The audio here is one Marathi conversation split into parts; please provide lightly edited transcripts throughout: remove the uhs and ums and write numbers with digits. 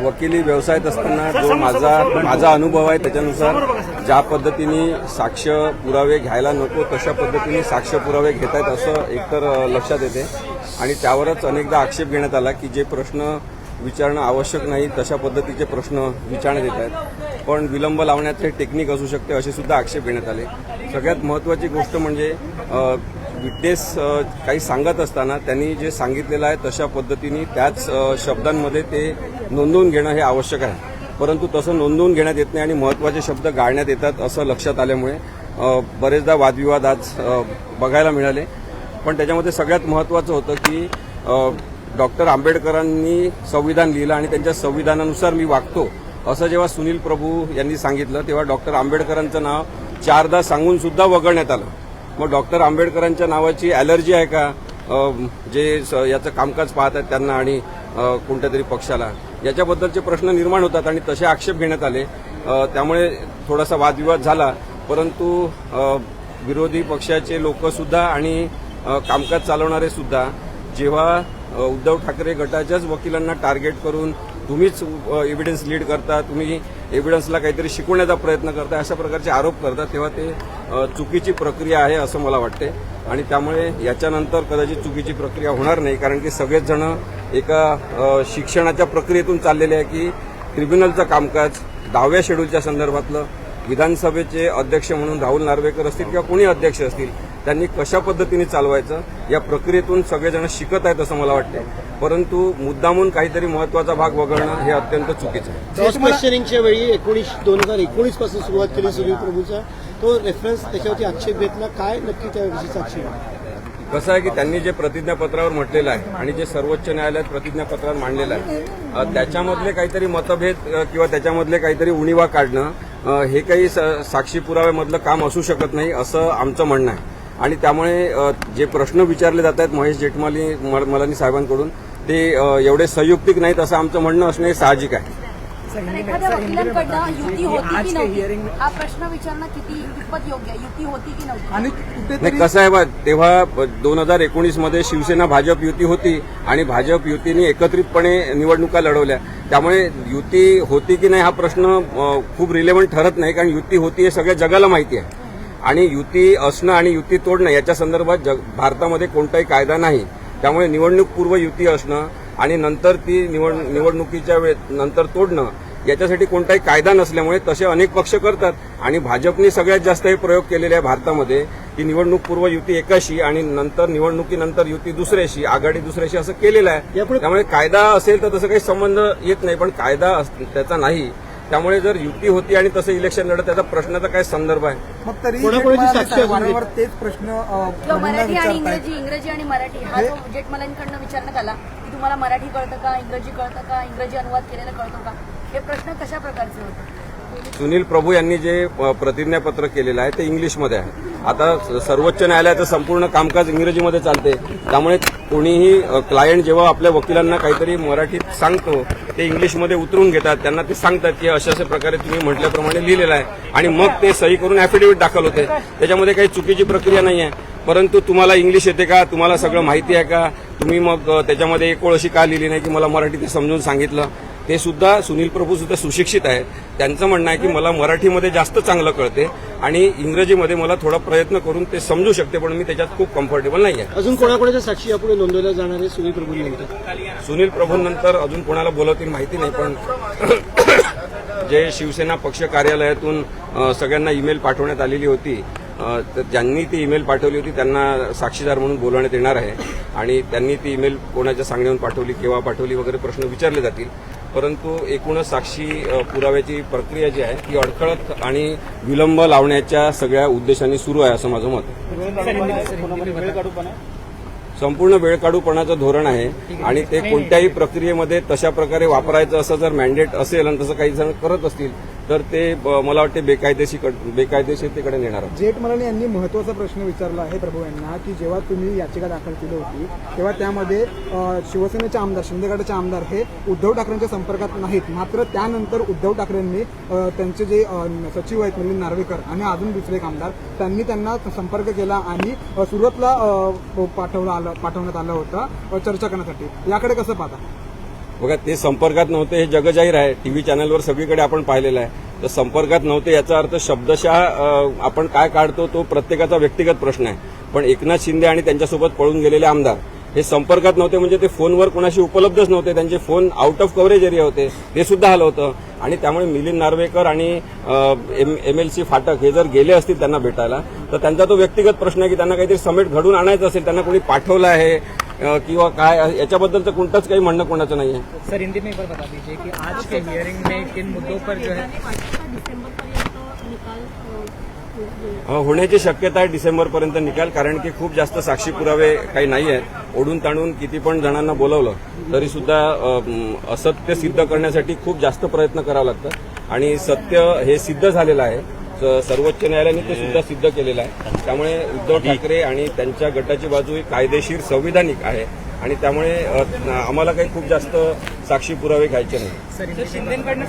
वकिली व्यवसायात असताना जो माझा अनुभव आहे त्याच्यानुसार ज्या पद्धतीने साक्ष पुरावे घ्यायला नको तशा पद्धतीने साक्ष पुरावे घेत आहेत असं एकतर लक्षात येते आणि त्यावरच अनेकदा आक्षेप घेण्यात आला की जे प्रश्न विचारणं आवश्यक नाही तशा पद्धतीचे प्रश्न विचारण्यात येत आहेत. पण विलंब लावण्याचे टेक्निक असू शकते असे सुद्धा आक्षेप घेण्यात आले. सगळ्यात महत्त्वाची गोष्ट म्हणजे विटनेस काही सांगत असताना त्यांनी जे सांगितलेलं आहे तशा पद्धतीने त्याच शब्दांमध्ये ते नोंदवून घेणं हे आवश्यक आहे. परंतु तसं नोंदवून घेण्यात येत नाही आणि महत्त्वाचे शब्द गाळण्यात येतात असं लक्षात आल्यामुळे बरेचदा वादविवाद आज बघायला मिळाले. पण त्याच्यामध्ये सगळ्यात महत्त्वाचं होतं की डॉक्टर आंबेडकरांनी संविधान लिहिलं आणि त्यांच्या संविधानानुसार मी वागतो असं जेव्हा सुनील प्रभू यांनी सांगितलं तेव्हा डॉक्टर आंबेडकरांचं नाव 4दा सांगून सुद्धा वगळण्यात आलं. मग डॉक्टर आंबेडकरांच्या नावाची ॲलर्जी आहे का जे याचं कामकाज पाहत आहेत त्यांना आणि कोणत्या तरी पक्षाला, याच्याबद्दलचे प्रश्न निर्माण होतात आणि तसे आक्षेप घेण्यात आले. त्यामुळे थोडासा वादविवाद झाला. परंतु विरोधी पक्षाचे लोकसुद्धा आणि कामकाज चालवणारे सुद्धा जेव्हा उद्धव ठाकरे गटाच्याच वकिलांना टार्गेट करून तुम्हीच एव्हिडन्स लीड करता, तुम्ही एव्हिडन्सला काहीतरी शिकवण्याचा प्रयत्न करता अशा प्रकारचे आरोप करतात तेव्हा ते चुकीची प्रक्रिया आहे असं मला वाटते. आणि त्यामुळे याच्यानंतर कदाचित चुकीची प्रक्रिया होणार नाही कारण की सगळेच जण एका शिक्षणाच्या प्रक्रियेतून चाललेले आहे की ट्रिब्युनलचं कामकाज 10व्या शेड्यूलच्या संदर्भातलं विधानसभेचे अध्यक्ष म्हणून राहुल नार्वेकर असतील किंवा कोणी अध्यक्ष असतील त्यांनी कशा पद्धतीने चालवायचं या प्रक्रियेतून सगळेजण शिकत आहेत असं मला वाटते. परंतु मुद्दामून काहीतरी महत्वाचा भाग वगळणं हे अत्यंत चुकीचं आहे. क्रॉस क्वेश्चनिंगच्या वेळी 2019 पासून सुरुवात केली सुनील प्रभूचा तो रेफरन्स त्याच्यावरती आक्षेप घेतला, काय नक्की त्याविषयीचा आक्षेप आहे? कसं आहे की त्यांनी जे प्रतिज्ञापत्रावर म्हटलेलं आहे आणि जे सर्वोच्च न्यायालयात प्रतिज्ञापत्रावर मांडलेलं आहे त्याच्यामधले काहीतरी मतभेद किंवा त्याच्यामधले काहीतरी उणिवा काढणं हे काही साक्षी पुराव्यामधलं काम असू शकत नाही असं आमचं म्हणणं आहे. आणि त्यामुळे जे प्रश्न विचारले जात आहेत महेश जेठमलानी साहेबांकडून ते एवढे संयुक्तिक नाहीत असं आमचं म्हणणं असणं हे साहजिक आहे. एखाद्या वकिलांकडनं युती होती की नव्हती हा प्रश्न विचारणं कितपत योग्य आहे? युती होती की नव्हती? नाही कसं आहे बा, तेव्हा 2019 मध्ये शिवसेना भाजप युती होती आणि भाजप युतीने एकत्रितपणे निवडणुका लढवल्या. त्यामुळे युती होती की नाही हा प्रश्न खूप रिलेव्हंट ठरत नाही कारण युती होती हे सगळ्या जगाला माहिती आहे. आणि युती असणं आणि युती तोडणं याच्या संदर्भात भारतामध्ये कोणताही कायदा नाही. त्यामुळे निवडणूक पूर्व युती असणं आणि नंतर ती निवडणुकीच्या नंतर तोडणं याच्यासाठी कोणताही कायदा नसल्यामुळे तसे अनेक पक्ष करतात. आणि भाजपने सगळ्यात जास्त हे प्रयोग केलेले आहे भारतामध्ये की निवडणूक पूर्व युती एकाशी आणि नंतर निवडणुकीनंतर युती दुसऱ्याशी, आघाडी दुसऱ्याशी असं केलेलं आहे. त्यामुळे कायदा असेल तर तसं काही संबंध येत नाही, पण कायदा त्याचा नाही. त्यामुळे जर युती होती आणि तसं इलेक्शन लढत त्याचा प्रश्नाचा काय संदर्भ आहे? मग तरी तेच प्रश्न मराठी आणि इंग्रजी आणि मराठी हा जो जेठमलानीकडनं विचारण्यात आला की तुम्हाला मराठी कळतं का, इंग्रजी कळतं का, इंग्रजी अनुवाद केलेला कळतो का, हे प्रश्न कशा प्रकारचे होते? सुनील प्रभू यांनी जे प्रतिज्ञापत्र केलेलं आहे ते इंग्लिशमध्ये आहे. आता सर्वोच्च न्यायालयाचं संपूर्ण कामकाज इंग्रजीमध्ये चालते. त्यामुळे कोणीही क्लायंट जेव्हा आपल्या वकिलांना काहीतरी मराठीत सांगतो ते इंग्लिशमध्ये उतरून घेतात, त्यांना ते सांगतात की अशा प्रकारे तुम्ही म्हटल्याप्रमाणे लिहिलेलं आहे आणि मग ते सही करून ॲफिडेव्हिट दाखल होते. त्याच्यामध्ये काही चुकीची प्रक्रिया नाही आहे. परंतु तुम्हाला इंग्लिश येते का, तुम्हाला सगळं माहिती आहे का, तुम्ही मग त्याच्यामध्ये एक ओळ अशी का लिहिली नाही की मला मराठीत समजून सांगितलं. ते सुद्धा सुनील प्रभू सुद्धा सुशिक्षित आहेत. त्यांचं म्हणणं आहे की मला मराठीमध्ये जास्त चांगलं कळते आणि इंग्रजीमध्ये मला थोडा प्रयत्न करून ते समजू शकते, पण मी त्याच्यात खूप कम्फर्टेबल नाही आहे. अजून कोणाकोणाच्या साक्षी यापुढे नोंदवल्या जाणार आहे सुनील प्रभूंनंतर? सुनील प्रभूंनंतर अजून कोणाला बोलवतील माहिती नाही, पण जे शिवसेना पक्ष कार्यालयातून सगळ्यांना ईमेल पाठवण्यात आलेली होती तर ज्यांनी ती ईमेल पाठवली होती त्यांना साक्षीदार म्हणून बोलवण्यात येणार आहे आणि त्यांनी ती ईमेल कोणाच्या सांगण्यावरून पाठवली, केव्हा पाठवली वगैरे प्रश्न विचारले जातील. परंतु एकूणच साक्षी पुराव्याची प्रक्रिया जी आहे ती अडखळत आणि विलंब लावण्याच्या सगळ्या उद्देशांनी सुरू आहे असं माझं मत आहे. संपूर्ण वेळकाढूपणाचं धोरण आहे आणि ते कोणत्याही प्रक्रियेमध्ये तशा प्रकारे वापरायचं असं जर मॅन्डेट असेल आणि तसं काही जण करत असतील तर ते मला वाटते बेकायदेशीरतेकडे नेणार आहोत. जेठमलानी यांनी महत्वाचा प्रश्न विचारला आहे प्रभू यांना की जेव्हा तुम्ही याचिका दाखल केली होती तेव्हा त्यामध्ये शिवसेनेचे आमदार, शिंदे गटाचे आमदार हे उद्धव ठाकरेंच्या संपर्कात नाहीत, मात्र त्यानंतर उद्धव ठाकरेंनी त्यांचे जे सचिव आहेत मिलिंद नार्वेकर आणि अजून दुसरे एक आमदार त्यांनी त्यांना संपर्क केला आणि सुरतला पाठवण्यात आलं होतं चर्चा करण्यासाठी. याकडे कसं पाहता? बघा, ते संपर्कात नव्हते हे जगजाहीर आहे. टीव्ही चॅनलवर सगळीकडे आपण पाहिलेलं आहे. तर संपर्कात नव्हते याचा अर्थ शब्दशः आपण काय काढतो तो प्रत्येकाचा व्यक्तिगत प्रश्न आहे. पण एकनाथ शिंदे आणि त्यांच्यासोबत पळून गेलेले आमदार हे संपर्कात नव्हते म्हणजे ते फोनवर कोणाशी उपलब्धच नव्हते. त्यांचे phone out of coverage area होते, ते सुद्धा आलं होतं. आणि त्यामुळे मिलिंद नार्वेकर आणि MLC फाटक हे जर गेले असतील त्यांना भेटायला तर त्यांचा तो व्यक्तिगत प्रश्न आहे की त्यांना काहीतरी समेट घडून आणायचं असेल, त्यांना कोणी पाठवलं आहे किंवा काय, याच्याबद्दलचं कोणतंच काही म्हणणं कोणाचं नाही आहे. सर हिंदी में एक बार बता दीजिए कि आज के हियरिंग में किन मुद्दों पर जो है होण्याची शक्यता आहे डिसेंबरपर्यंत निकाल, कारण की खूप जास्त साक्षी पुरावे काही नाही आहेत. ओढून ताणून किती पण जणांना बोलावलं तरी सुद्धा असत्य सिद्ध करण्यासाठी खूप जास्त प्रयत्न करावा लागतं आणि सत्य हे सिद्ध झालेलं आहे. सर्वोच्च न्यायालयाने ते सुद्धा सिद्ध केलेलं आहे. त्यामुळे उद्धव ठाकरे आणि त्यांच्या गटाची बाजू ही कायदेशीर संविधानिक आहे आणि त्यामुळे आम्हाला काही खूप जास्त साक्षी पुरावे घ्यायचे नाही. सर शिंदेकडनं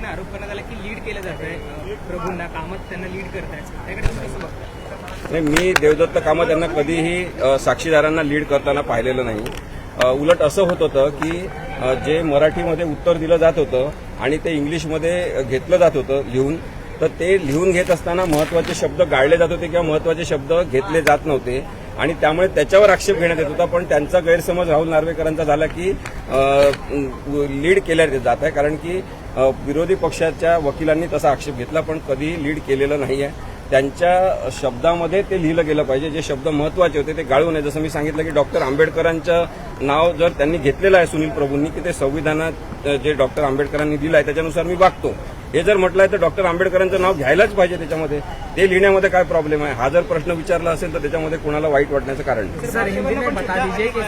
आरोप करण्यात आला की लीड केलं जात आहे प्रभूंना, कामात त्यांना लीड करताय, त्याकडे तुम्ही कसं बघताय? नाही, मी देवदत्त कामत यांना कधीही साक्षीदारांना लीड करताना पाहिलेलं नाही. उलट असं होत होतं की जे मराठीमध्ये उत्तर दिलं जात होतं आणि ते इंग्लिशमध्ये घेतलं जात होतं लिहून, तर ते लिहून घेत असताना महत्वाचे शब्द गाळले जात होते किंवा महत्वाचे शब्द घेतले जात नव्हते आणि त्यामुळे त्याच्यावर आक्षेप घेण्यात येत होता. पण त्यांचा गैरसमज राहुल नार्वेकरांचा झाला की लीड केल्या जात आहे, कारण की विरोधी पक्षाच्या वकिलांनी तसा आक्षेप घेतला पण कधीही लीड केलेलं नाही आहे. त्यांच्या शब्दामध्ये ते लिहिलं गेलं पाहिजे. जे शब्द महत्वाचे होते ते गाळू नये. जसं मी सांगितलं की डॉक्टर आंबेडकरांचं नाव जर त्यांनी घेतलेलं आहे सुनील प्रभूंनी की ते संविधानात जे डॉक्टर आंबेडकरांनी दिलं आहे त्याच्यानुसार मी वागतो, हे जर म्हटलंय तर डॉक्टर आंबेडकरांचं नाव घ्यायलाच पाहिजे त्याच्यामध्ये. ते लिहिण्यामध्ये काय प्रॉब्लेम आहे? हा जर प्रश्न विचारला असेल तर त्याच्यामध्ये कोणाला वाईट वाटण्याचं कारण नाही. सर हिंदी में बता दीजिए कि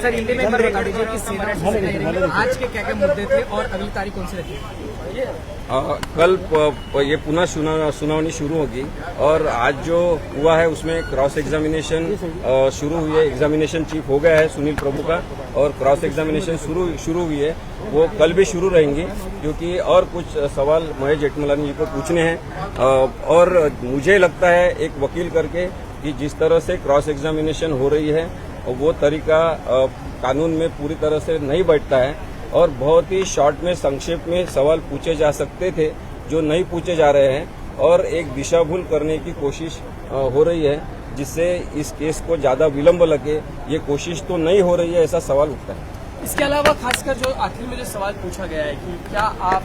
आज के क्या क्या मुद्दे थे और अगली तारीख कौन सी रखी? कल ये पुनः सुनावनी शुरू होगी और आज जो हुआ है उसमें क्रॉस एग्जामिनेशन शुरू हुई है. एग्जामिनेशन चीफ हो गया है सुनील प्रभु का और क्रॉस एग्जामिनेशन शुरू हुई है. वो कल भी शुरू रहेंगी क्योंकि और कुछ सवाल महेश जेठमलानी जी को पूछने हैं. और मुझे लगता है एक वकील करके कि जिस तरह से क्रॉस एग्जामिनेशन हो रही है वो तरीका कानून में पूरी तरह से नहीं बैठता है और बहुत ही शॉर्ट में संक्षेप में सवाल पूछे जा सकते थे जो नहीं पूछे जा रहे हैं और एक दिशाभूल करने की कोशिश हो रही है जिससे इस केस को ज्यादा विलंब लगे. ये कोशिश तो नहीं हो रही है ऐसा सवाल उठता है. इसके अलावा खासकर जो आखिर में जो सवाल पूछा गया है कि क्या आप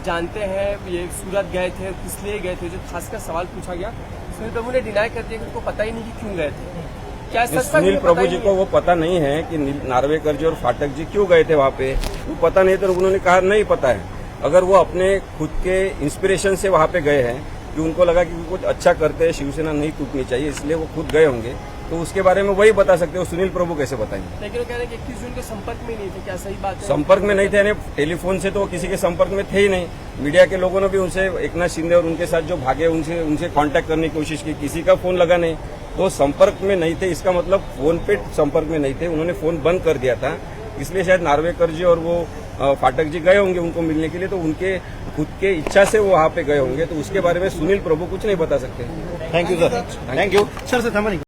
जानते हैं ये सूरत गए थे, किस लिए गए थे, जो खासकर सवाल पूछा गया, सुनील प्रभु ने डिनाई कर दिया कि उनको पता ही नहीं कि क्यों गए थे. क्या सुनील प्रभु जी को वो पता नहीं है कि नार्वेकर जी और फाटक जी क्यों गए थे वहाँ पे, वो पता नहीं तो उन्होंने कहा नहीं पता है. अगर वो अपने खुद के इंस्पिरेशन से वहाँ पे गए हैं कि उनको लगा कि कुछ अच्छा करते हैं, शिवसेना नहीं टूटनी चाहिए इसलिए वो खुद गए होंगे, तो उसके बारे में वही बता सकते हो. सुनील प्रभु कैसे बताएंगे? लेकिन वो कह रहे हैं कि 21 जून के संपर्क में नहीं थे, क्या सही बात है? संपर्क में नहीं थे यानी टेलीफोन से तो वो किसी के संपर्क में थे ही नहीं. मीडिया के लोगों ने भी उनसे, एकनाथ शिंदे और उनके साथ जो भागे उनसे कांटेक्ट करने की कोशिश की, किसी का फोन लगा नहीं. तो संपर्क में नहीं थे इसका मतलब फोन पे संपर्क में नहीं थे, उन्होंने फोन बंद कर दिया था. इसलिए शायद नार्वेकर जी और वो फाटक जी गए होंगे उनको मिलने के लिए, तो उनके खुद के इच्छा से वो वहाँ पे गए होंगे. तो उसके बारे में सुनील प्रभु कुछ नहीं बता सकते. Thank you sir. Thank you sir.